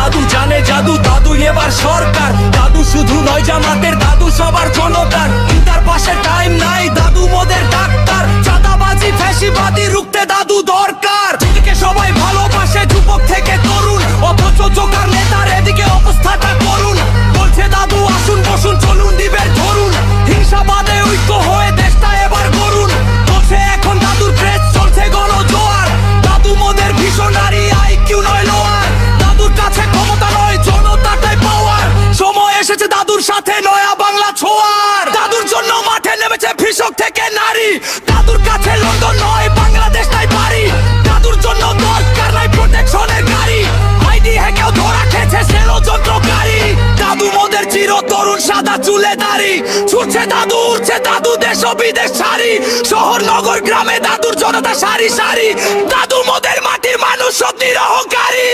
দাদু জানে জাদু, দাদু এবার সরকার। দাদু শুধু নয় জামাতের, দাদু সবার জনতার। তার পাশে টাইম নাই, দাদু মোদের ডাক্তার। চাঁদাবাজি ফ্যাসিবাদী রুখতে দাদু দরকার। এদিকে সবাই ভালোবাসে যুবক থেকে তরুণ, অথচ জোকার নেতার এদিকে অবস্থাটা করুন। বলছে দাদু আসুন বসুন চলুন দিবের ধরুন, হিংসাবাদে ঐক্য হয়ে দেশটা এবার গড়ুন। বলছে এখন দাদুর ক্রেজ চলছে গণজোয়ার। দাদু মোদের ভিশনারি, আইকিউ নয় লোয়ার। দাদুর কাছে ক্ষমতা নয় জনতাটাই পাওয়ার। সময় এসেছে দাদুর সাথে নয়া বাংলা ছোঁয়ার। দাদুর জন্য মাঠে নেমেছে কৃষক থেকে নারী। দাদুর কাছে লন্ডন নয় বাংলাদেশটাই বাড়ি। দাদুর জন্য দরকার নাই প্রোটেকশনের গাড়ি। আইডি হ্যাকেও ধরা খেয়েছে সেলো যন্ত্রকারী। দাদু মোদের চির তরুণ সাদা চুলে দাড়ি। ছুটছে দাদু উঠছে দাদু দেশ ও বিদেশ সারি। শহর নগর গ্রামে দাদুর জনতা সারি সারি। দাদু মোদের মাটির মানুষ সব নিরহংকারী।